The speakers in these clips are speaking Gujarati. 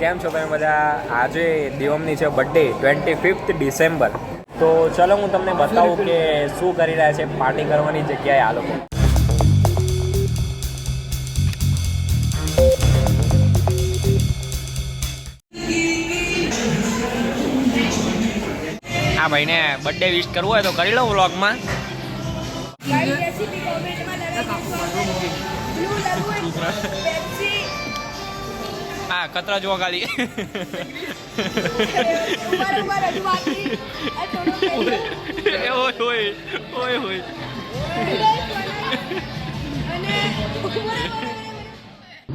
કેમ છો તમે બધા? આજે દેવમની છે બર્થડે 25th ડિસેમ્બર. તો ચલો હું તમને બતાવું કે શું કરી રહ્યા છે પાર્ટી કરવાની જગ્યાએ આ લોકો. આ ભાઈને બર્થડે વિશ કરવું હોય તો કરી લો વ્લોગમાં. હા કતરા જોવા ખાલી.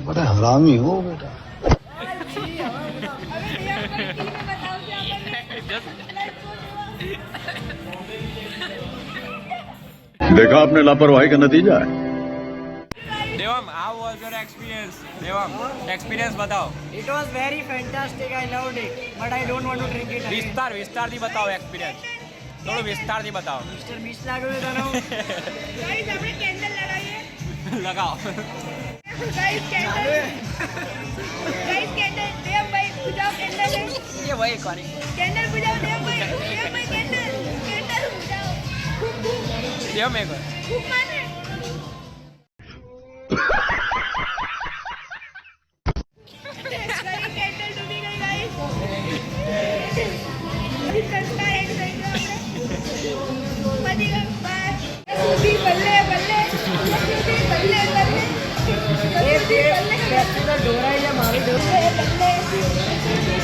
बड़ा हरामी हो बेटा. देखा आपने लापरवाही का नतीजा है. देवम, how was your experience? Devam, experience बताओ. It was very fantastic. I loved it, but I don't want to drink it again. વિસ્તારથી બતાવો experience. થોડું વિસ્તારથી બતાવો. Mr. Beast લાગ્યો છે તને. गाइस આપણે કેન્ડલ લગાવીએ. લગાવો. गाइस કેન્ડલ દેવ ભાઈ પૂજાઓ કેન્ડલ એ ભાઈ કરી. કેન્ડલ પૂજાઓ દેવ ભાઈ કેન્ડલ પૂજાઓ. દેવ મેં કર. ખૂબ માને કેન્ડલ ડૂબી ગઈ ગાઈસ. સંસ્કાર એક થઈ ગયો પતિ ગયો બસ. સુધી બલ્લે બલ્લે બલ્લે બલ્લે ઢોરાઈ છે મારી બલ્લે બલ્લે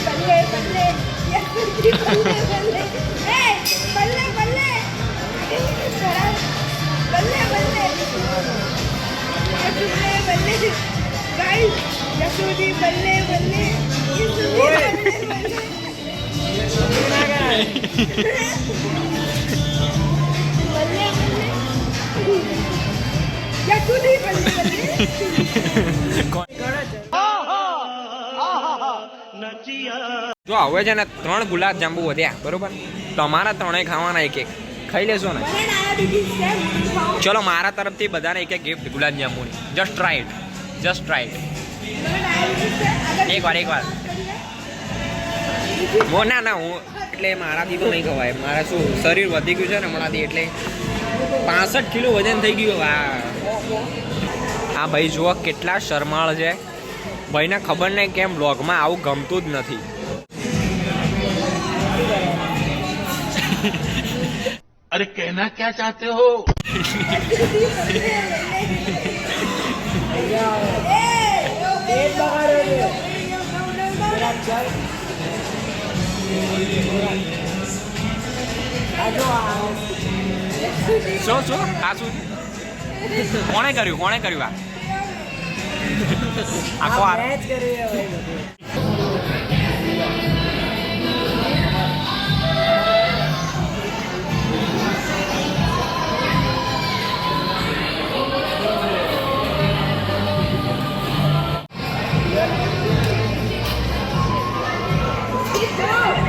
બલ્લે બલ્લે એ બલ્લે બલ્લે બલ્લે બલ્લે ગાઈસ યસુદી બલ્લે બલ્લે યસુદી બલ્લે જો હવે છે ને 3 ગુલાબ જાંબુ વધ્યા બરોબર. તમારા 3 ખાવાના એક એક ખાઈ લેશો ને. ચલો મારા તરફથી બધાને એક એક ગિફ્ટ ગુલાબ જાંબુની. Just try it. એક વાર ના હું એટલે મારાથી તો નહીં ખવાય. મારા શું શરીર વધી ગયું છે ને હમણાંથી, એટલે 65 કિલો વજન થઈ ગયું. આ ભાઈ જુઓ કેટલા શરમાળ છે. ભાઈને ખબર નહીં કેમ બ્લોગમાં આવું ગમતું જ નથી. अरे कहना क्या चाहते हो? શું આ શું કોણે કર્યું આખો આ મેચ કરી છે ભાઈ બધું.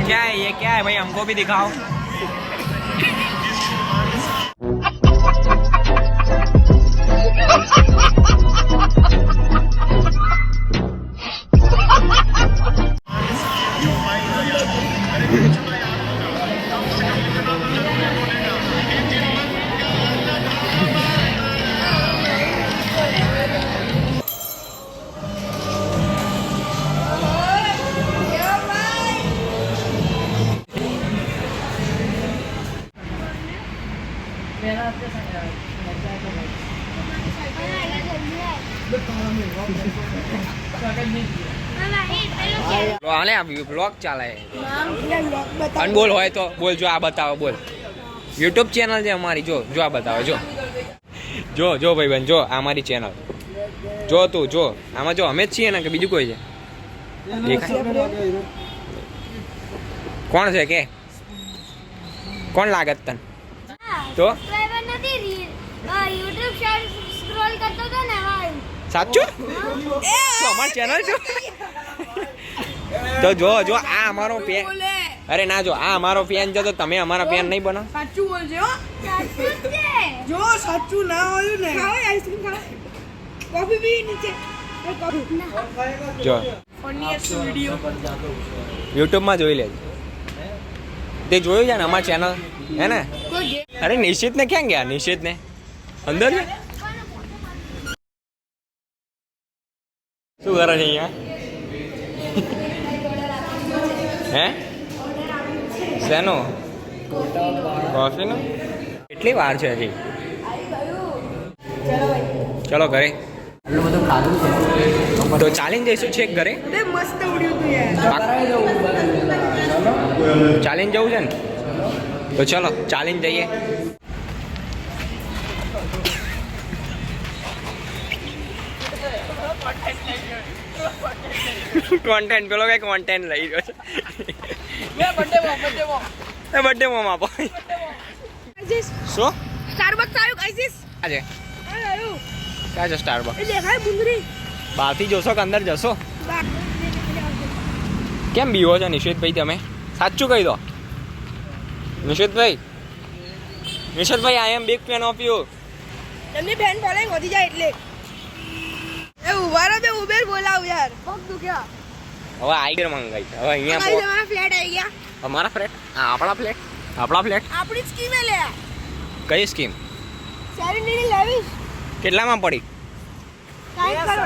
क्या है ये, क्या है भाई, हमको भी दिखाओ. હાલે આ બ્લોગ ચાલે. અનબોલ હોય તો બોલ. જો આ બતાવો બોલ. યુટ્યુબ ચેનલ છે અમારી. જો આ બતાવો. જો ભાઈ બન જો આ અમારી ચેનલ. જો તું જો આમાં જો અમે જ છીએ ને કે બીજું કોઈ છે? કોણ છે કે કોણ લાગત તને? તો સાચું અમારી ચેનલ છે. તો જો આ અમારો પેન. અરે ના જો આ અમારો પેન છે તો તમે અમારા પેન નહીં બનો. સાચું બોલજો. જો સાચું ના હોય ને. ખાઓ આઈસ્ક્રીમ ખાઓ. કોફી પી નીચે. જો ફનીએસ્ટ વિડિયો યુટ્યુબમાં જોઈ લેજો. તે જોયું છે ને અમારી ચેનલ હે ને? કોઈ ગેમ અરે નિશિત ને ક્યાં ગયા? નિશિત ને અંદર છે. શું કરે છે અહીંયા? હે શેનો? કોફીનો? કેટલી વાર છે હજી? ચલો ઘરે. તો ચાલીને જઈશું છેક ઘરે. મસ્ત ઉડ્યું તું યાર. ચાલીને જવું છે ને? તો ચલો ચાલીને જઈએ. કોન્ટેન્ટ પેલો કઈ કોન્ટેન્ટ લઈ રહ્યો છે. બર્થડે મોમ આપો. શું સ્ટારબક્સ આવ્યું ગાઈસ. આજે આવ્યું ક્યાં છે સ્ટારબક્સ? એ દેખાય મુંદરી. બહારથી જોશો કે અંદર જશો? કેમ બીવો છો નિશિતભાઈ તમે? સાચું કહી દો નિશિતભાઈ. નિશિતભાઈ I am big fan of you. એમની ફેન ફોલોઈંગ વધી જાય એટલે. એ ઉભા રહો, બે ઉબેર બોલાવ યાર. પગ દુખ્યા. હવે આઈગર મંગાઈ છે. હવે અહીંયા તમારા ફ્લેટ આવી ગયા. અમારા ફ્લેટ? હા આપણા ફ્લેટ. આપણા ફ્લેટ આપણી સ્કીમે લે. કઈ સ્કીમ? Serenity lavish. કેટલામાં પડી? કાઈ કરો.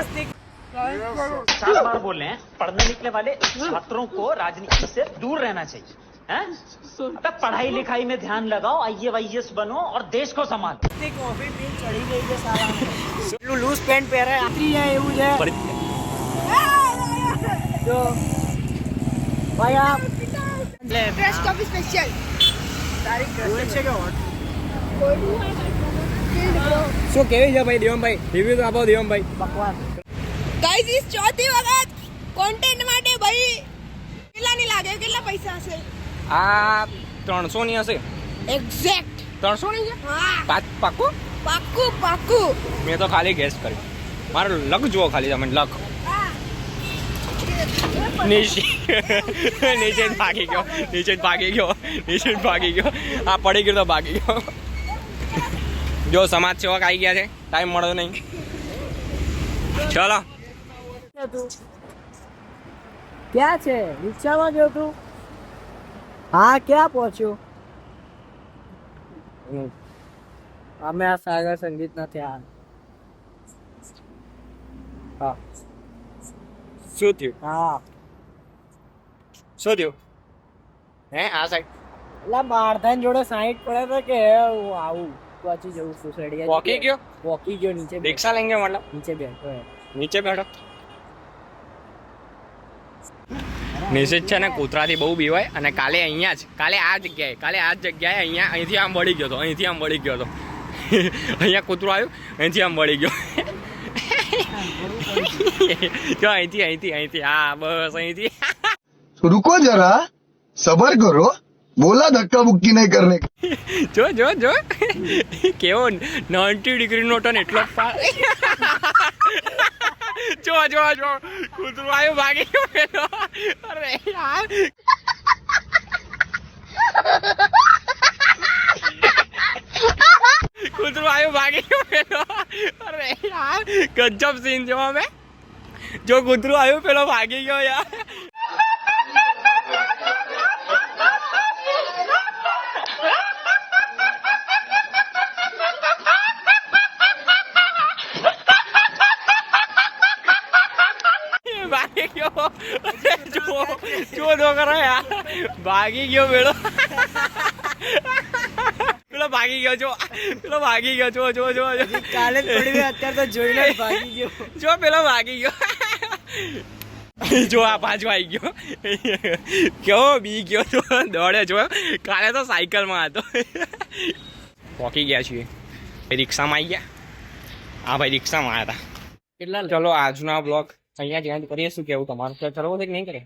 7 बार बोल रहे हैं पढ़ने निकले वाले छात्रों को राजनीति से दूर रहना चाहिए हैं? अबे पढ़ाई लिखाई में ध्यान लगाओ, IAS बनो और देश को संभालो. કોફી પીન ચડી ગઈ છે સારા. એટલું લૂઝ પેન્ટ પહેરે આતરી જાય એવું છે. જો ભાઈ આ ફ્રેશ કોફી સ્પેશિયલ. તારી ગોળ છે કે હોટ? શું કેવી છે ભાઈ દેવમભાઈ? રિવ્યુ તો આપો દેવમભાઈ. બકવાસ. ગાઈસ ઇસ ચોથી વખત કોન્ટેન્ટ માટે ભાઈ કેટલાની લાગે? કેટલા પૈસા હશે? આ 300 ની હશે. એક્ઝેક્ટ 300 ની છે? હા પાક્કું? પાક્કું પાક્કું. મેં તો ખાલી ગેસ કર્યું. મારો લક જુઓ ખાલી તમે લક. નીચે ભાગી ગયો. આ પડી ગયો તો ભાગી ગયો. જો સમાજ સેવક આવી ગયા છે. ટાઈમ મળ્યો નહીં. ચલો ક્યાં છે? રિક્ષામાં ગયો તું? હા ક્યાં પહોંચ્યો? અમે આ સાગર સંગીત નથી આ. હા શું થયું? હા શું થયું? હે આ સાઈડ એટલે મારધાન જોડે 60 પડે તો કે હું આવું પહોંચી જવું સોસાયટી. વોકી ગયો? વોકી ગયો નીચે. રિક્ષા લઈને ગયો મતલબ? નીચે બેઠો નીચે બેઠો. નિશ્ચિત છે ને કૂતરાથી બહુ બીવાય અને કાલે અહીંયા જ આ જગ્યાએ અહીંથી આમ વળી ગયો હતો. અહીંયા કૂતરો આવ્યું અહીંથી આમ વળી ગયો. જો અહીંથી હા બસ અહીંથી. रुको जरा सबर करो बोला धक्का मुक्की नहीं करने જો કેવો 90 ડિગ્રીનો ટર્ન એટલો જો કૂતરો આવ્યો ભાગી ગયો પેલો. અરે યાર કૂતરો આવ્યો ભાગી ગયો પેલો. અરે યાર ગજબ સીન જો અમે જો કૂતરો આવ્યો પેલો ભાગી ગયો યાર. ભાગી ગયો જો કરો યાર. ભાગી ગયો પેલો. પેલો ભાગી ગયો જો કાલે જ પડી અત્યારે તો જોઈને જ ભાગી ગયો. જો પેલો ભાગી ગયો. જો આ પાછો આવી ગયો. કેવો બી ગયો તો દોડે જો. કાલે તો સાયકલમાં હતો. પહોંચી ગયા છીએ. રિક્ષામાં આવી ગયા. હા ભાઈ રિક્ષામાં આવ્યા હતા. કેટલા ચલો આજનો બ્લોગ અહીંયા જ્યાં કરીએ. શું કેવું તમારું? ચલો કે નહીં કરે?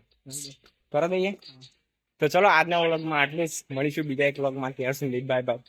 કરો દઈએ. તો ચલો આજના વ્લોગમાં આટલું જ. મળીશું બીજા એક વ્લોગમાં. ત્યાં સુધી બાય બાય.